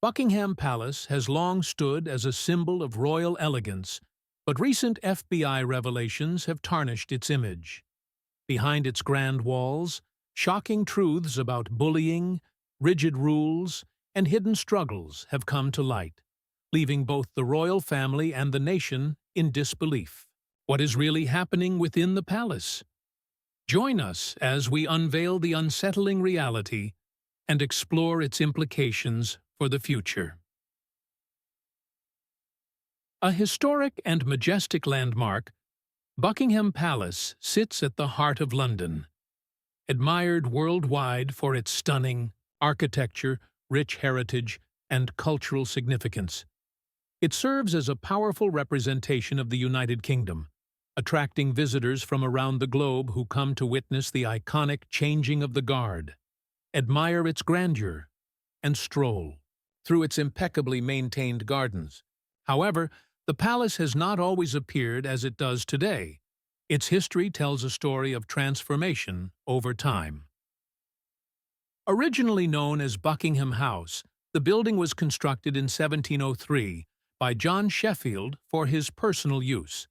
Buckingham Palace has long stood as a symbol of royal elegance, but recent FBI revelations have tarnished its image. Behind its grand walls, shocking truths about bullying, rigid rules, and hidden struggles have come to light, leaving both the royal family and the nation in disbelief. What is really happening within the palace? Join us as we unveil the unsettling reality and explore its implications for the future. A historic and majestic landmark, Buckingham Palace sits at the heart of London. Admired worldwide for its stunning architecture, rich heritage, and cultural significance, it serves as a powerful representation of the United Kingdom, attracting visitors from around the globe who come to witness the iconic changing of the guard, admire its grandeur, and stroll through its impeccably maintained gardens. However, the palace has not always appeared as it does today. Its history tells a story of transformation over time. Originally known as Buckingham House, the building was constructed in 1703 by John Sheffield for his personal use.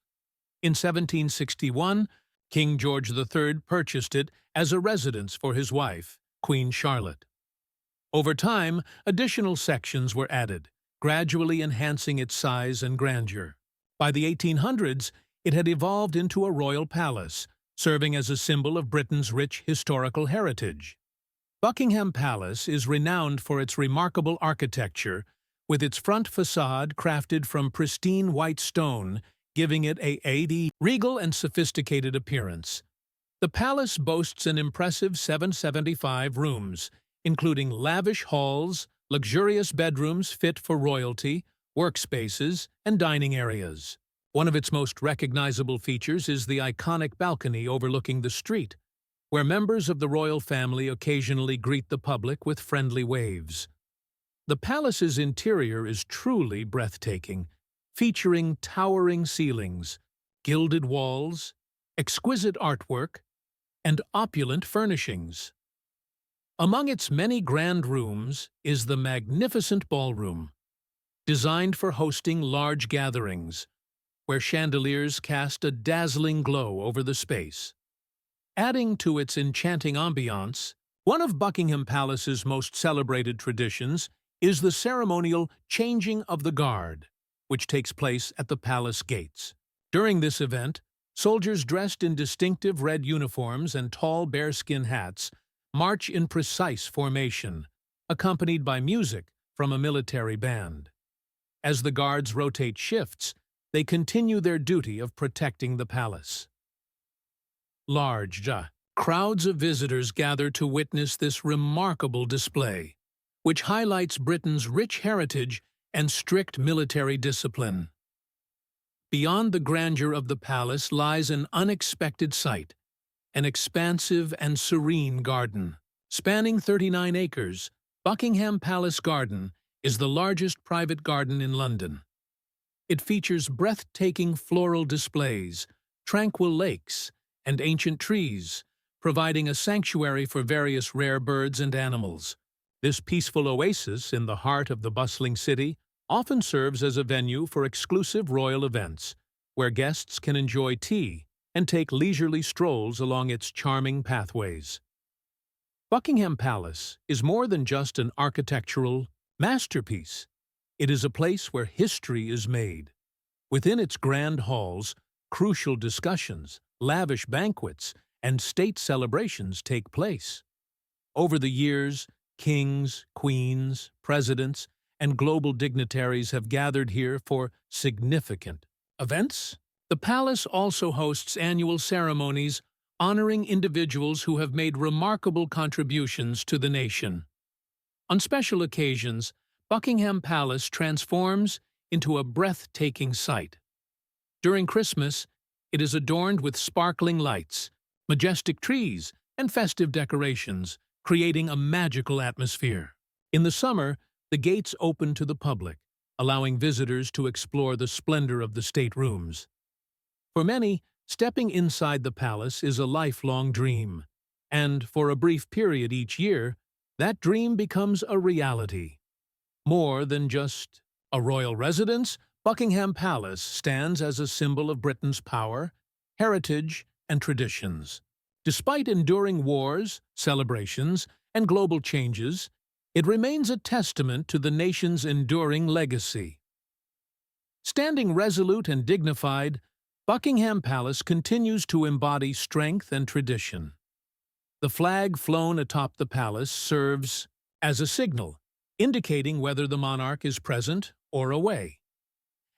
In 1761, King George III purchased it as a residence for his wife, Queen Charlotte. Over time, additional sections were added, gradually enhancing its size and grandeur. By the 1800s, it had evolved into a royal palace, serving as a symbol of Britain's rich historical heritage. Buckingham Palace is renowned for its remarkable architecture, with its front facade crafted from pristine white stone, giving it a regal and sophisticated appearance. The palace boasts an impressive 775 rooms, including lavish halls, luxurious bedrooms fit for royalty, workspaces, and dining areas. One of its most recognizable features is the iconic balcony overlooking the street, where members of the royal family occasionally greet the public with friendly waves. The palace's interior is truly breathtaking, featuring towering ceilings, gilded walls, exquisite artwork, and opulent furnishings. Among its many grand rooms is the magnificent ballroom, designed for hosting large gatherings, where chandeliers cast a dazzling glow over the space. Adding to its enchanting ambiance, one of Buckingham Palace's most celebrated traditions is the ceremonial changing of the guard, which takes place at the palace gates. During this event, soldiers dressed in distinctive red uniforms and tall bearskin hats march in precise formation, accompanied by music from a military band. As the guards rotate shifts, they continue their duty of protecting the palace. Large crowds of visitors gather to witness this remarkable display, which highlights Britain's rich heritage and strict military discipline. Beyond the grandeur of the palace lies an unexpected sight, an expansive and serene garden. Spanning 39 acres, Buckingham Palace Garden is the largest private garden in London. It features breathtaking floral displays, tranquil lakes, and ancient trees, providing a sanctuary for various rare birds and animals. This peaceful oasis in the heart of the bustling city often serves as a venue for exclusive royal events, where guests can enjoy tea and take leisurely strolls along its charming pathways. Buckingham Palace is more than just an architectural masterpiece. It is a place where history is made. Within its grand halls, crucial discussions, lavish banquets, and state celebrations take place. Over the years, kings, queens, presidents, and global dignitaries have gathered here for significant events. The palace also hosts annual ceremonies honoring individuals who have made remarkable contributions to the nation. On special occasions, Buckingham Palace transforms into a breathtaking sight. During Christmas, it is adorned with sparkling lights, majestic trees, and festive decorations, creating a magical atmosphere. In the summer, the gates open to the public, allowing visitors to explore the splendor of the staterooms. For many, stepping inside the palace is a lifelong dream, and for a brief period each year, that dream becomes a reality. More than just a royal residence, Buckingham Palace stands as a symbol of Britain's power, heritage, and traditions. Despite enduring wars, celebrations, and global changes, it remains a testament to the nation's enduring legacy. Standing resolute and dignified, Buckingham Palace continues to embody strength and tradition. The flag flown atop the palace serves as a signal, indicating whether the monarch is present or away.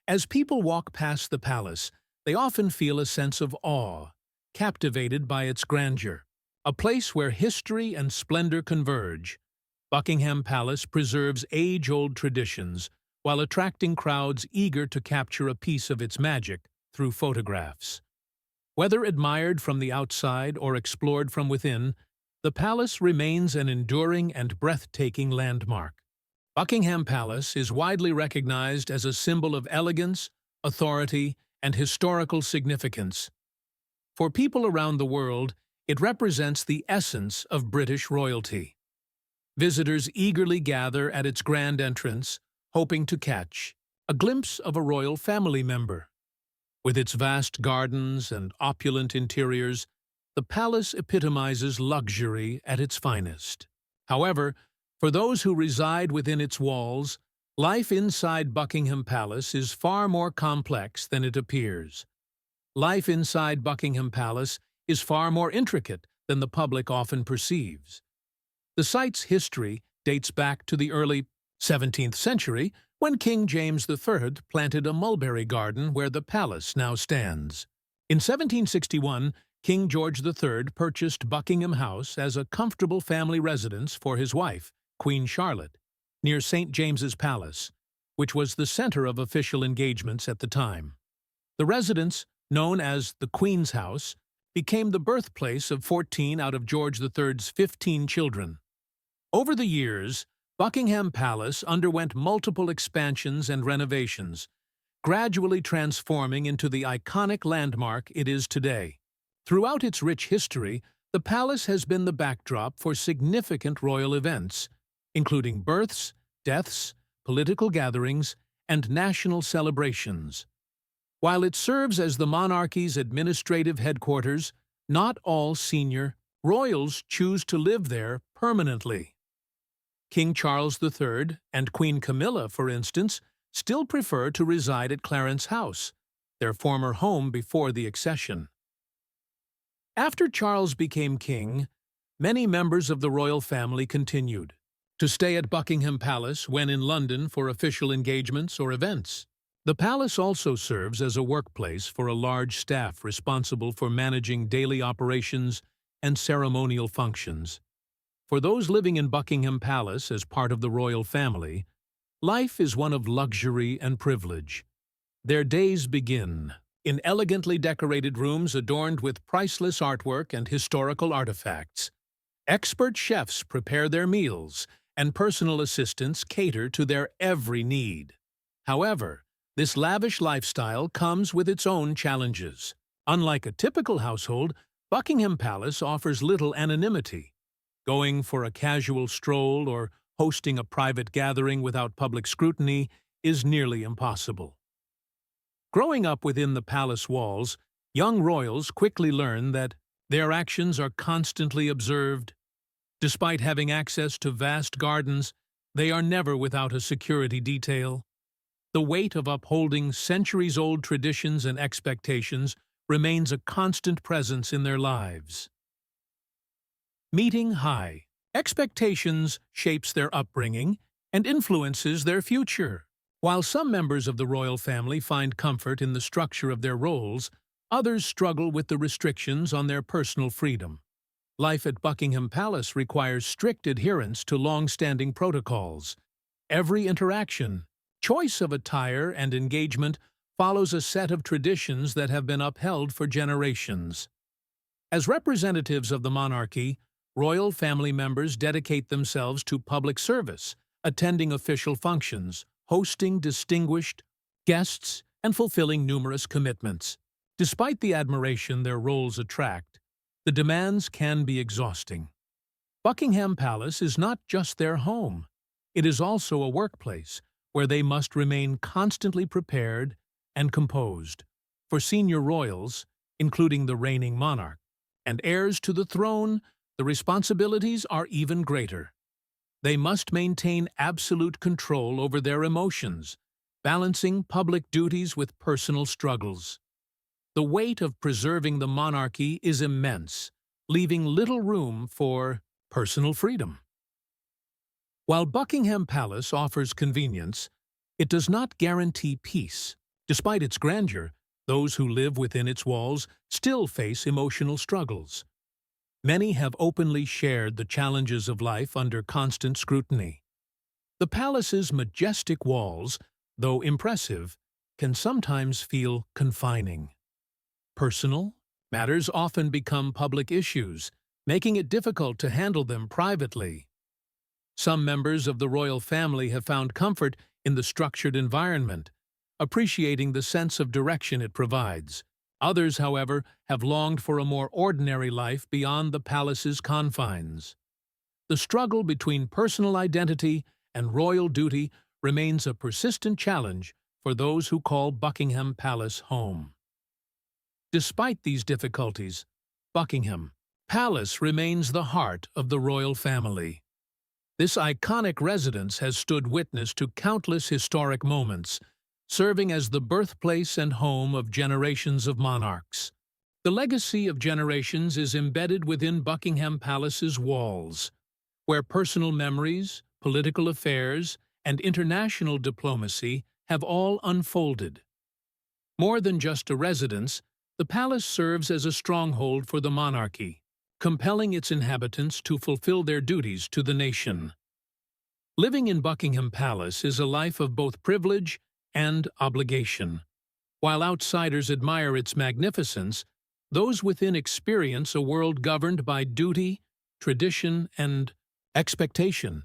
As people walk past the palace, they often feel a sense of awe, captivated by its grandeur. A place where history and splendor converge, Buckingham Palace preserves age-old traditions while attracting crowds eager to capture a piece of its magic through photographs. Whether admired from the outside or explored from within, the palace remains an enduring and breathtaking landmark. Buckingham Palace is widely recognized as a symbol of elegance, authority, and historical significance. For people around the world, it represents the essence of British royalty. Visitors eagerly gather at its grand entrance, hoping to catch a glimpse of a royal family member. With its vast gardens and opulent interiors, the palace epitomizes luxury at its finest. However, for those who reside within its walls, life inside Buckingham Palace is far more complex than it appears. Life inside Buckingham Palace is far more intricate than the public often perceives. The site's history dates back to the early 17th century, when King James III planted a mulberry garden where the palace now stands. In 1761, King George III purchased Buckingham House as a comfortable family residence for his wife, Queen Charlotte, near St. James's Palace, which was the center of official engagements at the time. The residence, known as the Queen's House, became the birthplace of 14 out of George III's 15 children. Over the years, Buckingham Palace underwent multiple expansions and renovations, gradually transforming into the iconic landmark it is today. Throughout its rich history, the palace has been the backdrop for significant royal events, including births, deaths, political gatherings, and national celebrations. While it serves as the monarchy's administrative headquarters, not all senior royals choose to live there permanently. King Charles III and Queen Camilla, for instance, still prefer to reside at Clarence House, their former home before the accession. After Charles became king, many members of the royal family continued to stay at Buckingham Palace when in London for official engagements or events. The palace also serves as a workplace for a large staff responsible for managing daily operations and ceremonial functions. For those living in Buckingham Palace as part of the royal family, life is one of luxury and privilege. Their days begin in elegantly decorated rooms adorned with priceless artwork and historical artifacts. Expert chefs prepare their meals, and personal assistants cater to their every need. However, this lavish lifestyle comes with its own challenges. Unlike a typical household, Buckingham Palace offers little anonymity. Going for a casual stroll or hosting a private gathering without public scrutiny is nearly impossible. Growing up within the palace walls, young royals quickly learn that their actions are constantly observed. Despite having access to vast gardens, they are never without a security detail. The weight of upholding centuries-old traditions and expectations remains a constant presence in their lives. Meeting high expectations shapes their upbringing and influences their future. While some members of the royal family find comfort in the structure of their roles, others struggle with the restrictions on their personal freedom. Life at Buckingham Palace requires strict adherence to long-standing protocols. Every interaction, choice of attire, and engagement follows a set of traditions that have been upheld for generations. As representatives of the monarchy, royal family members dedicate themselves to public service, attending official functions, hosting distinguished guests, and fulfilling numerous commitments. Despite the admiration their roles attract, the demands can be exhausting. Buckingham Palace is not just their home. it is also a workplace where they must remain constantly prepared and composed. For senior royals, including the reigning monarch, and heirs to the throne, the responsibilities are even greater. They must maintain absolute control over their emotions, balancing public duties with personal struggles. The weight of preserving the monarchy is immense, leaving little room for personal freedom. While Buckingham Palace offers convenience, it does not guarantee peace. Despite its grandeur, those who live within its walls still face emotional struggles. Many have openly shared the challenges of life under constant scrutiny. The palace's majestic walls, though impressive, can sometimes feel confining. Personal matters often become public issues, making it difficult to handle them privately. Some members of the royal family have found comfort in the structured environment, appreciating the sense of direction it provides. Others, however, have longed for a more ordinary life beyond the palace's confines. The struggle between personal identity and royal duty remains a persistent challenge for those who call Buckingham Palace home. Despite these difficulties, Buckingham Palace remains the heart of the royal family. This iconic residence has stood witness to countless historic moments, serving as the birthplace and home of generations of monarchs. The legacy of generations is embedded within Buckingham Palace's walls, where personal memories, political affairs, and international diplomacy have all unfolded. More than just a residence, the palace serves as a stronghold for the monarchy, compelling its inhabitants to fulfill their duties to the nation. Living in Buckingham Palace is a life of both privilege and obligation. While outsiders admire its magnificence, those within experience a world governed by duty, tradition, and expectation.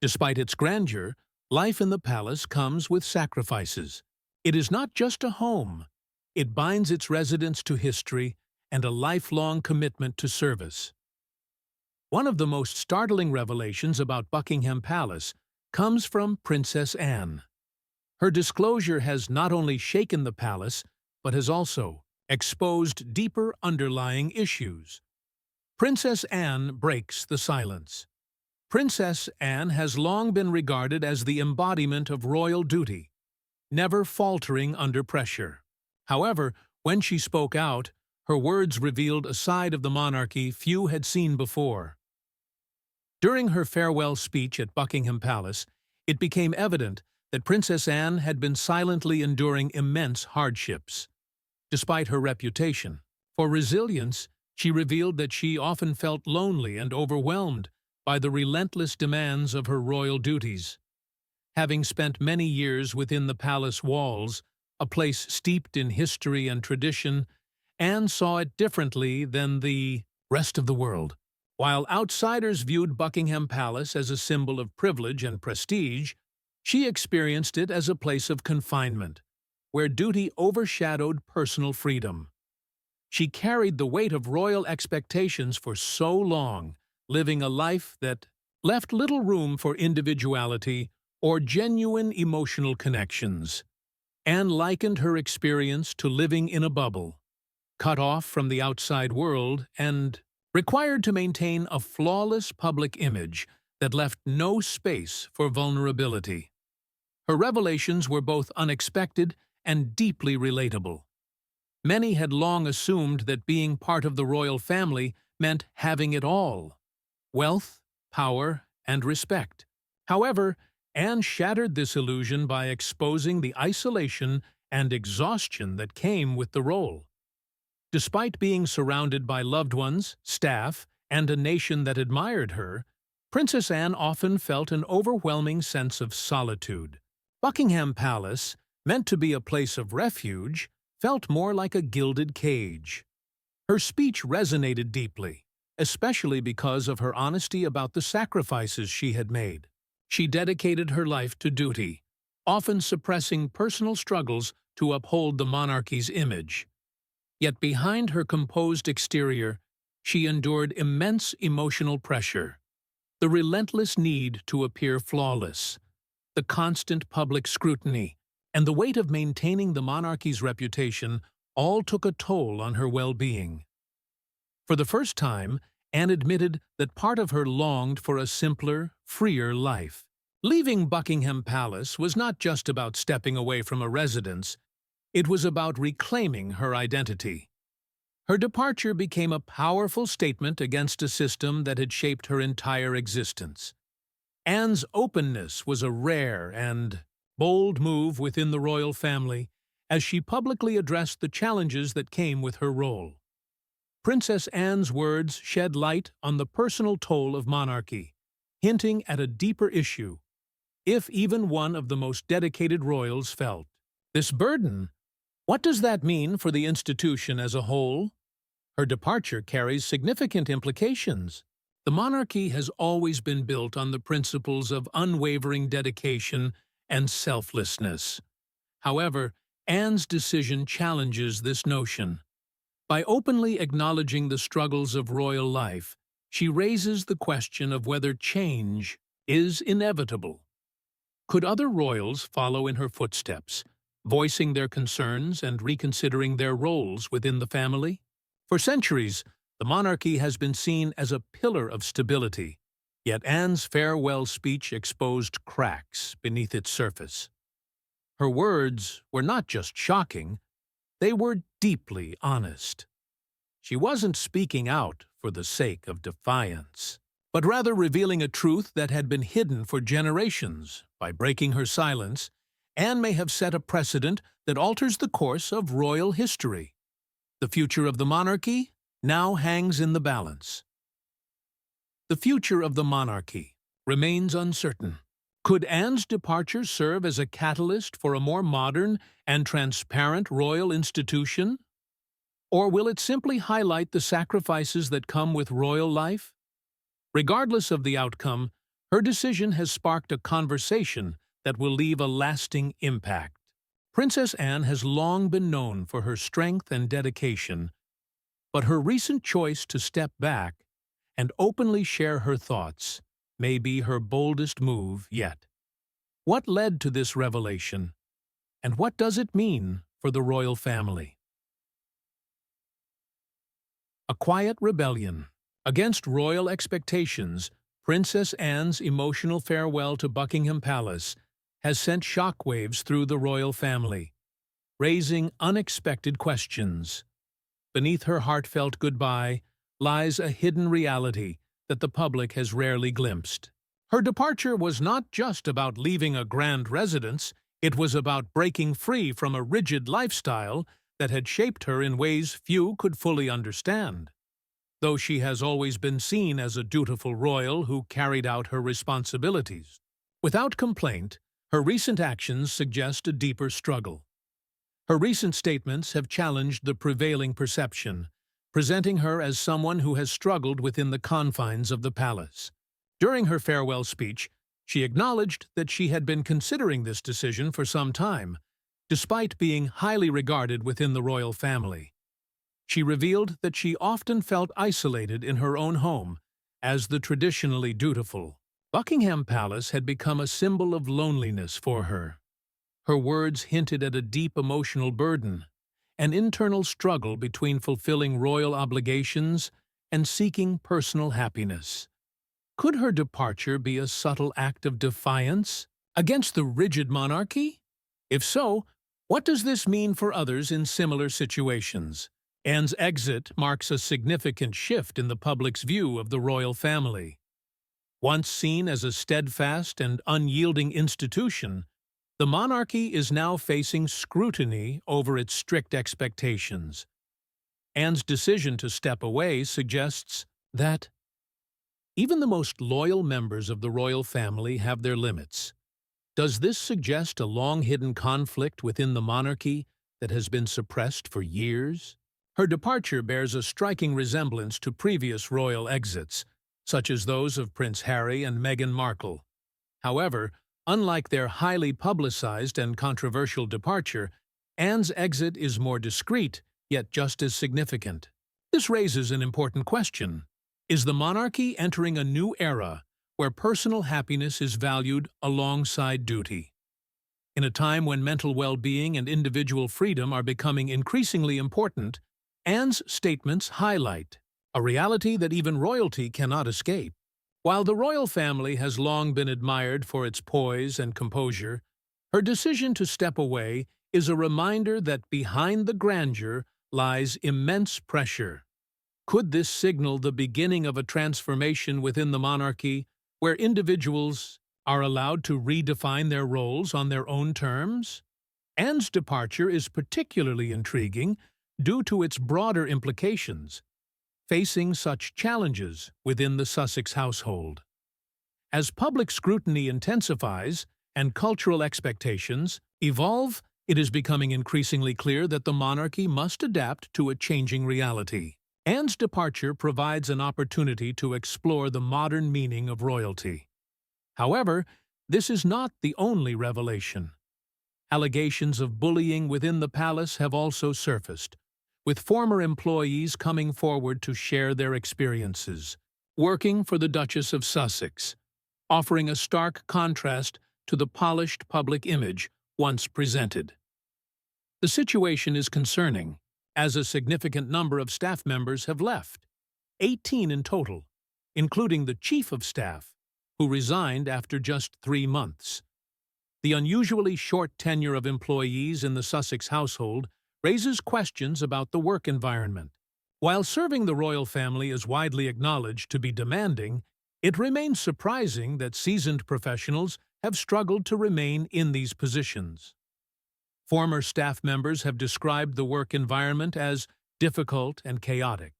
Despite its grandeur, life in the palace comes with sacrifices. It is not just a home. It binds its residents to history and a lifelong commitment to service. One of the most startling revelations about Buckingham Palace comes from Princess Anne. Her disclosure has not only shaken the palace, but has also exposed deeper underlying issues. Princess Anne breaks the silence. Princess Anne has long been regarded as the embodiment of royal duty, never faltering under pressure. However, when she spoke out, her words revealed a side of the monarchy few had seen before. During her farewell speech at Buckingham Palace, it became evident that Princess Anne had been silently enduring immense hardships. Despite her reputation for resilience, she revealed that she often felt lonely and overwhelmed by the relentless demands of her royal duties. Having spent many years within the palace walls, a place steeped in history and tradition, Anne saw it differently than the rest of the world. While outsiders viewed Buckingham Palace as a symbol of privilege and prestige, she experienced it as a place of confinement, where duty overshadowed personal freedom. She carried the weight of royal expectations for so long, living a life that left little room for individuality or genuine emotional connections. Anne likened her experience to living in a bubble, cut off from the outside world and required to maintain a flawless public image that left no space for vulnerability. Her revelations were both unexpected and deeply relatable. Many had long assumed that being part of the royal family meant having it all: wealth, power, and respect. However, Anne shattered this illusion by exposing the isolation and exhaustion that came with the role. Despite being surrounded by loved ones, staff, and a nation that admired her, Princess Anne often felt an overwhelming sense of solitude. Buckingham Palace, meant to be a place of refuge, felt more like a gilded cage. Her speech resonated deeply, especially because of her honesty about the sacrifices she had made. She dedicated her life to duty, often suppressing personal struggles to uphold the monarchy's image. Yet behind her composed exterior, she endured immense emotional pressure. The relentless need to appear flawless, the constant public scrutiny, and the weight of maintaining the monarchy's reputation all took a toll on her well-being. For the first time, Anne admitted that part of her longed for a simpler, freer life. Leaving Buckingham Palace was not just about stepping away from a residence, it was about reclaiming her identity. Her departure became a powerful statement against a system that had shaped her entire existence. Anne's openness was a rare and bold move within the royal family as she publicly addressed the challenges that came with her role. Princess Anne's words shed light on the personal toll of monarchy, hinting at a deeper issue, if even one of the most dedicated royals felt. This burden, what does that mean for the institution as a whole? Her departure carries significant implications. The monarchy has always been built on the principles of unwavering dedication and selflessness. However, Anne's decision challenges this notion. By openly acknowledging the struggles of royal life, she raises the question of whether change is inevitable. Could other royals follow in her footsteps, voicing their concerns and reconsidering their roles within the family? For centuries, the monarchy has been seen as a pillar of stability, yet Anne's farewell speech exposed cracks beneath its surface. Her words were not just shocking, they were deeply honest. She wasn't speaking out for the sake of defiance, but rather revealing a truth that had been hidden for generations. By breaking her silence, Anne may have set a precedent that alters the course of royal history. The future of the monarchy now hangs in the balance. The future of the monarchy remains uncertain. Could Anne's departure serve as a catalyst for a more modern and transparent royal institution? Or will it simply highlight the sacrifices that come with royal life? Regardless of the outcome, her decision has sparked a conversation that will leave a lasting impact. Princess Anne has long been known for her strength and dedication, but her recent choice to step back and openly share her thoughts may be her boldest move yet. What led to this revelation, and what does it mean for the royal family? A quiet rebellion. Against royal expectations, Princess Anne's emotional farewell to Buckingham Palace has sent shockwaves through the royal family, raising unexpected questions. Beneath her heartfelt goodbye lies a hidden reality that the public has rarely glimpsed. Her departure was not just about leaving a grand residence, it was about breaking free from a rigid lifestyle that had shaped her in ways few could fully understand. Though she has always been seen as a dutiful royal who carried out her responsibilities, without complaint, her recent actions suggest a deeper struggle. Her recent statements have challenged the prevailing perception, presenting her as someone who has struggled within the confines of the palace. During her farewell speech, she acknowledged that she had been considering this decision for some time, despite being highly regarded within the royal family. She revealed that she often felt isolated in her own home, as the traditionally dutiful. Buckingham Palace had become a symbol of loneliness for her. Her words hinted at a deep emotional burden, an internal struggle between fulfilling royal obligations and seeking personal happiness. Could her departure be a subtle act of defiance against the rigid monarchy? If so, what does this mean for others in similar situations? Anne's exit marks a significant shift in the public's view of the royal family. Once seen as a steadfast and unyielding institution, the monarchy is now facing scrutiny over its strict expectations. Anne's decision to step away suggests that even the most loyal members of the royal family have their limits. Does this suggest a long-hidden conflict within the monarchy that has been suppressed for years? Her departure bears a striking resemblance to previous royal exits, such as those of Prince Harry and Meghan Markle. However, unlike their highly publicized and controversial departure, Anne's exit is more discreet, yet just as significant. This raises an important question. Is the monarchy entering a new era where personal happiness is valued alongside duty. In a time when mental well-being and individual freedom are becoming increasingly important, Anne's statements highlight a reality that even royalty cannot escape. While the royal family has long been admired for its poise and composure, her decision to step away is a reminder that behind the grandeur lies immense pressure. Could this signal the beginning of a transformation within the monarchy, where individuals are allowed to redefine their roles on their own terms? Anne's departure is particularly intriguing due to its broader implications, facing such challenges within the Sussex household. As public scrutiny intensifies and cultural expectations evolve, it is becoming increasingly clear that the monarchy must adapt to a changing reality. Anne's departure provides an opportunity to explore the modern meaning of royalty. However, this is not the only revelation. Allegations of bullying within the palace have also surfaced, with former employees coming forward to share their experiences, working for the Duchess of Sussex, offering a stark contrast to the polished public image once presented. The situation is concerning, as a significant number of staff members have left, 18 in total, including the Chief of Staff, who resigned after just 3 months. The unusually short tenure of employees in the Sussex household raises questions about the work environment. While serving the royal family is widely acknowledged to be demanding, it remains surprising that seasoned professionals have struggled to remain in these positions. Former staff members have described the work environment as difficult and chaotic,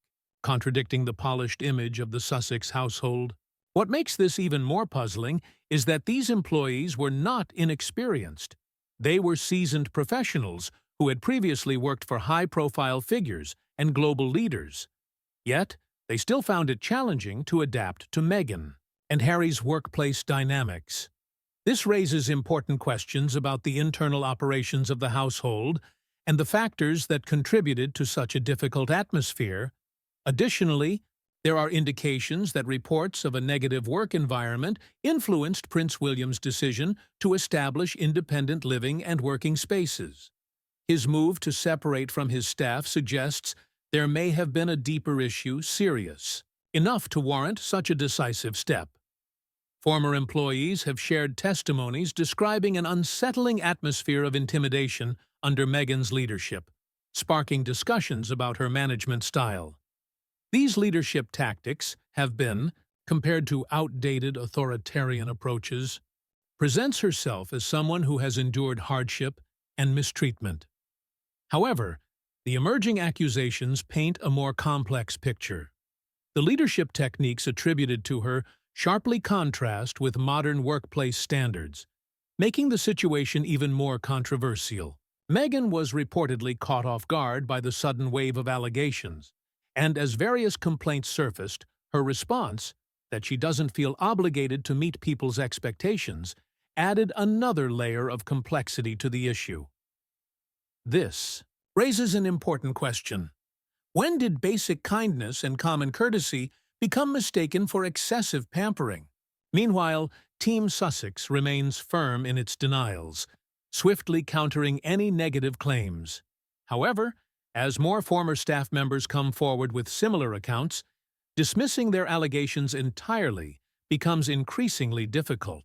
contradicting the polished image of the Sussex household. What makes this even more puzzling is that these employees were not inexperienced. They were seasoned professionals who had previously worked for high-profile figures and global leaders. Yet, they still found it challenging to adapt to Meghan and Harry's workplace dynamics. This raises important questions about the internal operations of the household and the factors that contributed to such a difficult atmosphere. Additionally, there are indications that reports of a negative work environment influenced Prince William's decision to establish independent living and working spaces. His move to separate from his staff suggests there may have been a deeper issue, serious enough to warrant such a decisive step. Former employees have shared testimonies describing an unsettling atmosphere of intimidation under Meghan's leadership, sparking discussions about her management style. These leadership tactics have been, compared to outdated authoritarian approaches, presents herself as someone who has endured hardship and mistreatment. However, the emerging accusations paint a more complex picture. The leadership techniques attributed to her sharply contrast with modern workplace standards, making the situation even more controversial. Meghan was reportedly caught off guard by the sudden wave of allegations, and as various complaints surfaced, her response, that she doesn't feel obligated to meet people's expectations, added another layer of complexity to the issue. This raises an important question. When did basic kindness and common courtesy become mistaken for excessive pampering? Meanwhile, Team Sussex remains firm in its denials, swiftly countering any negative claims. However, as more former staff members come forward with similar accounts, dismissing their allegations entirely becomes increasingly difficult.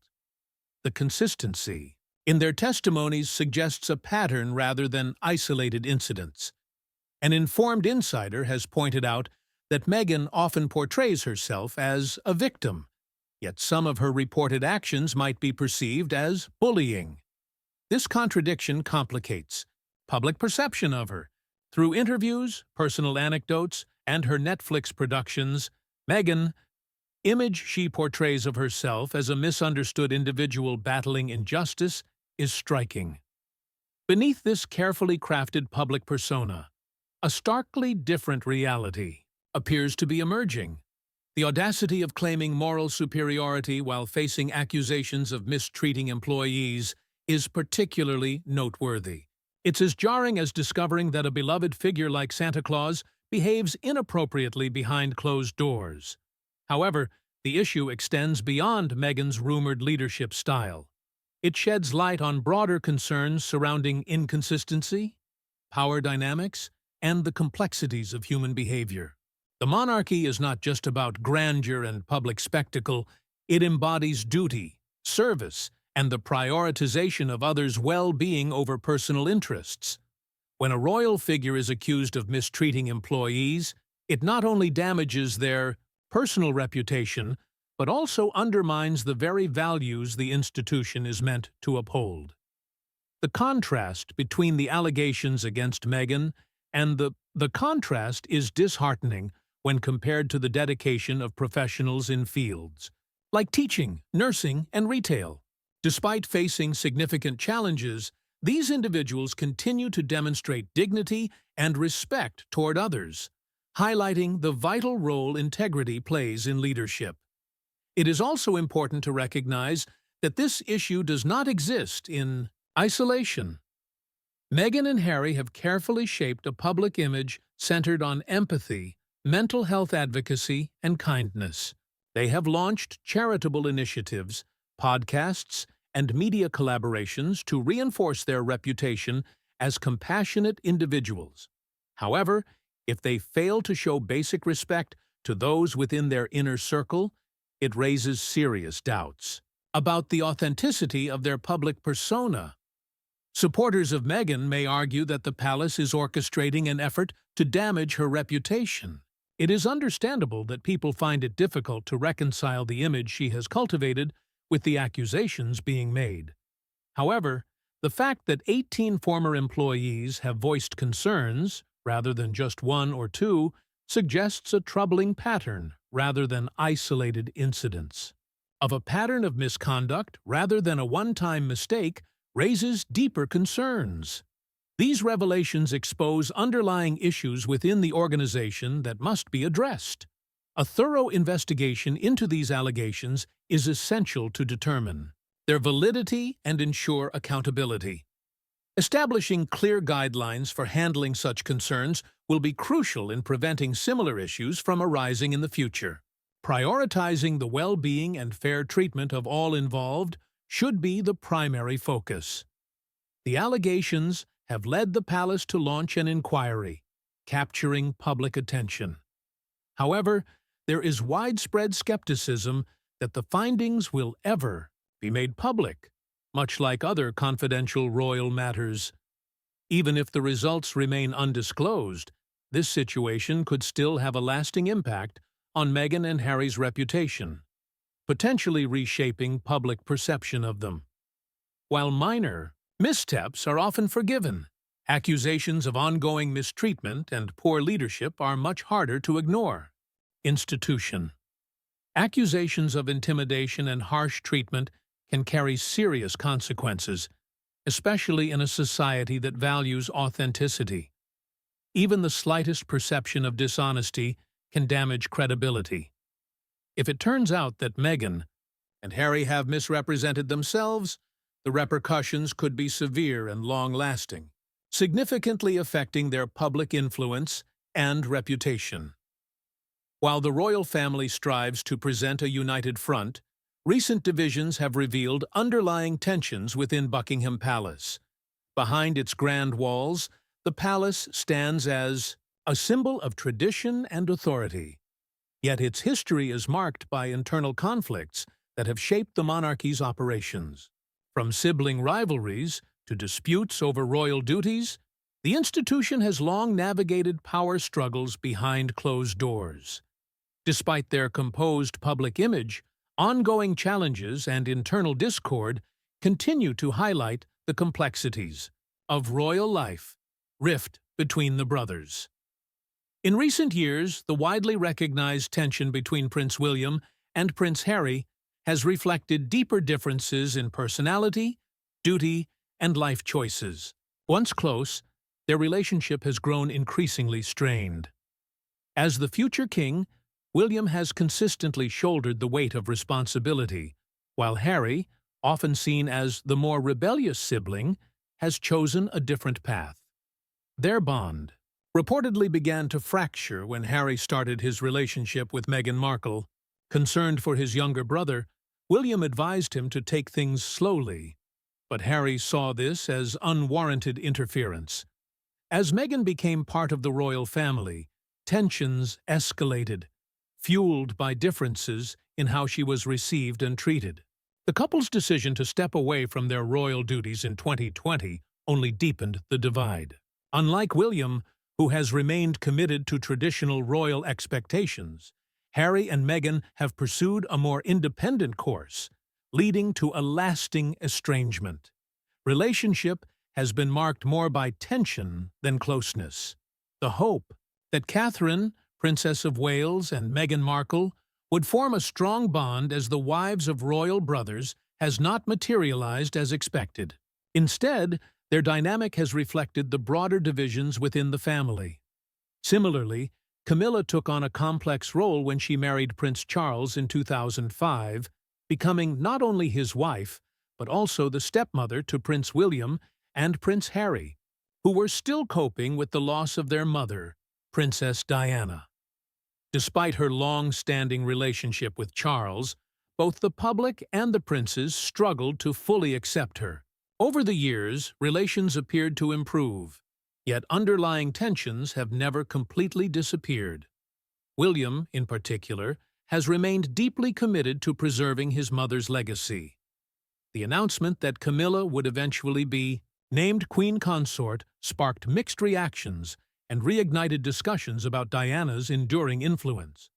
The consistency in their testimonies suggests a pattern rather than isolated incidents. An informed insider has pointed out that Meghan often portrays herself as a victim, yet some of her reported actions might be perceived as bullying. This contradiction complicates public perception of her. Through interviews, personal anecdotes, and her Netflix productions, Meghan's image she portrays of herself as a misunderstood individual battling injustice is striking. Beneath this carefully crafted public persona, a starkly different reality appears to be emerging. The audacity of claiming moral superiority while facing accusations of mistreating employees is particularly noteworthy. It's as jarring as discovering that a beloved figure like Santa Claus behaves inappropriately behind closed doors. However, The issue extends beyond Meghan's rumored leadership style. It sheds light on broader concerns surrounding inconsistency, power dynamics, and the complexities of human behavior. The monarchy is not just about grandeur and public spectacle, it embodies duty, service, and the prioritization of others' well-being over personal interests. When a royal figure is accused of mistreating employees, it not only damages their personal reputation, but also undermines the very values the institution is meant to uphold. The contrast between the allegations against Meghan and the contrast is disheartening when compared to the dedication of professionals in fields like teaching, nursing, and retail. Despite facing significant challenges, these individuals continue to demonstrate dignity and respect toward others, highlighting the vital role integrity plays in leadership. It is also important to recognize that this issue does not exist in isolation. Meghan and Harry have carefully shaped a public image centered on empathy, mental health advocacy, and kindness. They have launched charitable initiatives, podcasts, and media collaborations to reinforce their reputation as compassionate individuals. However, if they fail to show basic respect to those within their inner circle, it raises serious doubts about the authenticity of their public persona. Supporters of Meghan may argue that the palace is orchestrating an effort to damage her reputation. It is understandable that people find it difficult to reconcile the image she has cultivated with the accusations being made. However, the fact that 18 former employees have voiced concerns, rather than just one or two, suggests a troubling pattern rather than isolated incidents. Of a pattern of misconduct rather than a one-time mistake raises deeper concerns. These revelations expose underlying issues within the organization that must be addressed. A thorough investigation into these allegations is essential to determine their validity and ensure accountability. Establishing clear guidelines for handling such concerns will be crucial in preventing similar issues from arising in the future. Prioritizing the well-being and fair treatment of all involved should be the primary focus. The allegations have led the palace to launch an inquiry, capturing public attention. However, there is widespread skepticism that the findings will ever be made public, much like other confidential royal matters. Even if the results remain undisclosed, this situation could still have a lasting impact on Meghan and Harry's reputation, potentially reshaping public perception of them. While minor missteps are often forgiven, accusations of ongoing mistreatment and poor leadership are much harder to ignore. Institution. Accusations of intimidation and harsh treatment can carry serious consequences, especially in a society that values authenticity. Even the slightest perception of dishonesty can damage credibility. If it turns out that Meghan and Harry have misrepresented themselves, the repercussions could be severe and long-lasting, significantly affecting their public influence and reputation. While the royal family strives to present a united front, recent divisions have revealed underlying tensions within Buckingham Palace. Behind its grand walls, the palace stands as a symbol of tradition and authority. Yet its history is marked by internal conflicts that have shaped the monarchy's operations. From sibling rivalries to disputes over royal duties, the institution has long navigated power struggles behind closed doors. Despite their composed public image, ongoing challenges and internal discord continue to highlight the complexities of royal life, rift between the brothers. In recent years, the widely recognized tension between Prince William and Prince Harry has reflected deeper differences in personality, duty, and life choices. Once close, their relationship has grown increasingly strained. As the future king, William has consistently shouldered the weight of responsibility, while Harry, often seen as the more rebellious sibling, has chosen a different path. Their bond reportedly began to fracture when Harry started his relationship with Meghan Markle. Concerned for his younger brother, William advised him to take things slowly, but Harry saw this as unwarranted interference. As Meghan became part of the royal family, tensions escalated, fueled by differences in how she was received and treated. The couple's decision to step away from their royal duties in 2020 only deepened the divide. Unlike William, who has remained committed to traditional royal expectations, Harry and Meghan have pursued a more independent course, leading to a lasting estrangement. Relationship has been marked more by tension than closeness. The hope that Catherine, Princess of Wales, and Meghan Markle would form a strong bond as the wives of royal brothers has not materialized as expected. Instead, their dynamic has reflected the broader divisions within the family. Similarly, Camilla took on a complex role when she married Prince Charles in 2005, becoming not only his wife, but also the stepmother to Prince William and Prince Harry, who were still coping with the loss of their mother, Princess Diana. Despite her long-standing relationship with Charles, both the public and the princes struggled to fully accept her. Over the years, relations appeared to improve, yet underlying tensions have never completely disappeared. William, in particular, has remained deeply committed to preserving his mother's legacy. The announcement that Camilla would eventually be named Queen Consort sparked mixed reactions and reignited discussions about Diana's enduring influence.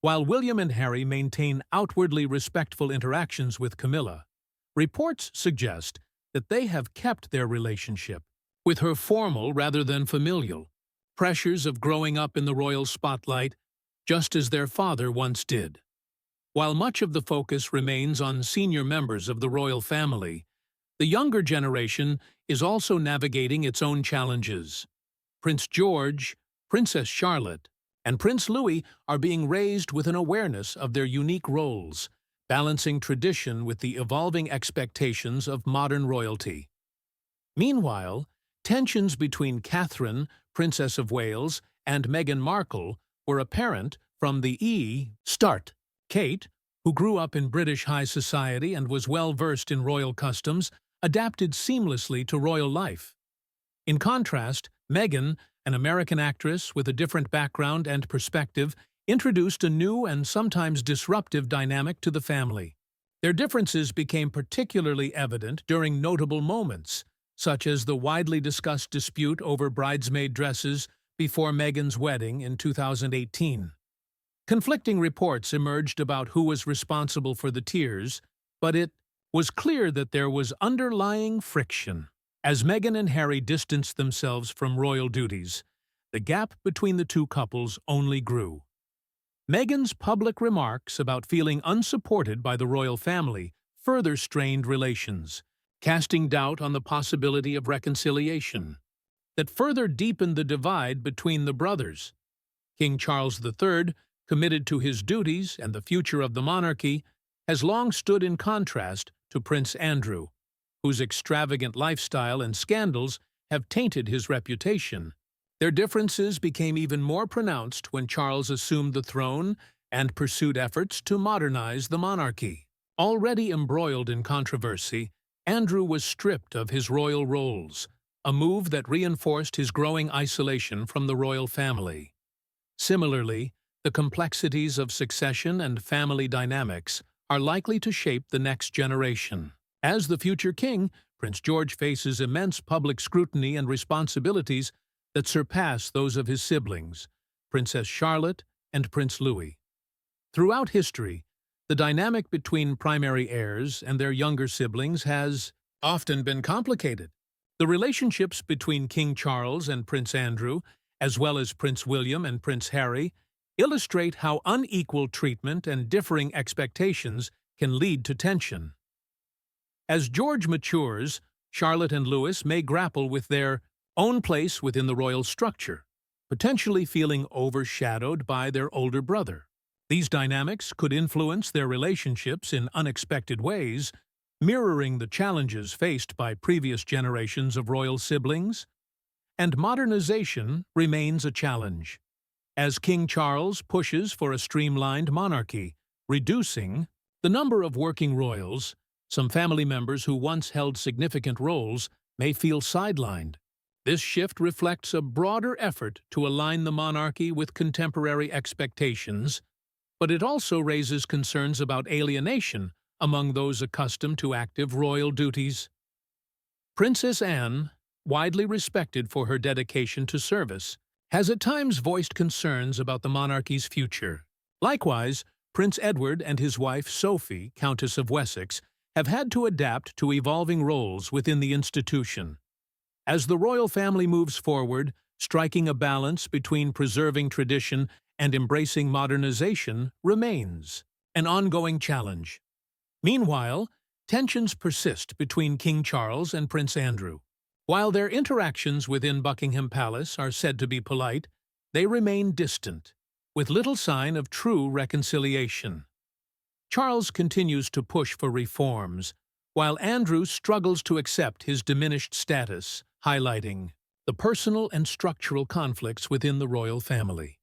While William and Harry maintain outwardly respectful interactions with Camilla, reports suggest that they have kept their relationship with her formal rather than familial, pressures of growing up in the royal spotlight, just as their father once did. While much of the focus remains on senior members of the royal family, the younger generation is also navigating its own challenges. Prince George, Princess Charlotte, and Prince Louis are being raised with an awareness of their unique roles, balancing tradition with the evolving expectations of modern royalty. Meanwhile, tensions between Catherine, Princess of Wales, and Meghan Markle were apparent from the start. Kate, who grew up in British high society and was well-versed in royal customs, adapted seamlessly to royal life. In contrast, Meghan, an American actress with a different background and perspective, introduced a new and sometimes disruptive dynamic to the family. Their differences became particularly evident during notable moments, such as the widely discussed dispute over bridesmaid dresses before Meghan's wedding in 2018. Conflicting reports emerged about who was responsible for the tears, but it was clear that there was underlying friction. As Meghan and Harry distanced themselves from royal duties, the gap between the two couples only grew. Meghan's public remarks about feeling unsupported by the royal family further strained relations, casting doubt on the possibility of reconciliation. That further deepened the divide between the brothers. King Charles III, committed to his duties and the future of the monarchy, has long stood in contrast to Prince Andrew, whose extravagant lifestyle and scandals have tainted his reputation. Their differences became even more pronounced when Charles assumed the throne and pursued efforts to modernize the monarchy. Already embroiled in controversy, Andrew was stripped of his royal roles, a move that reinforced his growing isolation from the royal family. Similarly, the complexities of succession and family dynamics are likely to shape the next generation. As the future king, Prince George faces immense public scrutiny and responsibilities that surpass those of his siblings, Princess Charlotte and Prince Louis. Throughout history, the dynamic between primary heirs and their younger siblings has often been complicated. The relationships between King Charles and Prince Andrew, as well as Prince William and Prince Harry, illustrate how unequal treatment and differing expectations can lead to tension. As George matures, Charlotte and Louis may grapple with their own place within the royal structure, potentially feeling overshadowed by their older brother. These dynamics could influence their relationships in unexpected ways, mirroring the challenges faced by previous generations of royal siblings. And modernization remains a challenge. As King Charles pushes for a streamlined monarchy, reducing the number of working royals. Some family members who once held significant roles may feel sidelined. This shift reflects a broader effort to align the monarchy with contemporary expectations, but it also raises concerns about alienation among those accustomed to active royal duties. Princess Anne, widely respected for her dedication to service, has at times voiced concerns about the monarchy's future. Likewise, Prince Edward and his wife Sophie, Countess of Wessex, have had to adapt to evolving roles within the institution. As the royal family moves forward, striking a balance between preserving tradition and embracing modernization remains an ongoing challenge. Meanwhile, tensions persist between King Charles and Prince Andrew. While their interactions within Buckingham Palace are said to be polite, they remain distant, with little sign of true reconciliation. Charles continues to push for reforms, while Andrew struggles to accept his diminished status, highlighting the personal and structural conflicts within the royal family.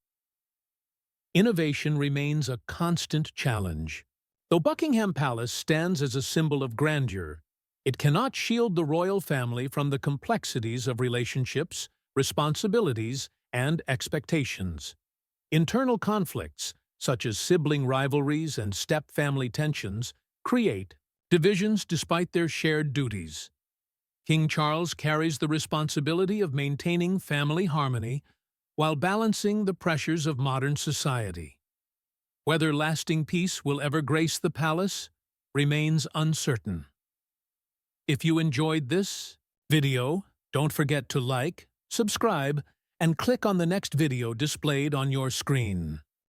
Innovation remains a constant challenge. Though Buckingham Palace stands as a symbol of grandeur, it cannot shield the royal family from the complexities of relationships, responsibilities, and expectations. Internal conflicts, such as sibling rivalries and step-family tensions, create divisions despite their shared duties. King Charles carries the responsibility of maintaining family harmony while balancing the pressures of modern society. Whether lasting peace will ever grace the palace remains uncertain. If you enjoyed this video, don't forget to like, subscribe, and click on the next video displayed on your screen.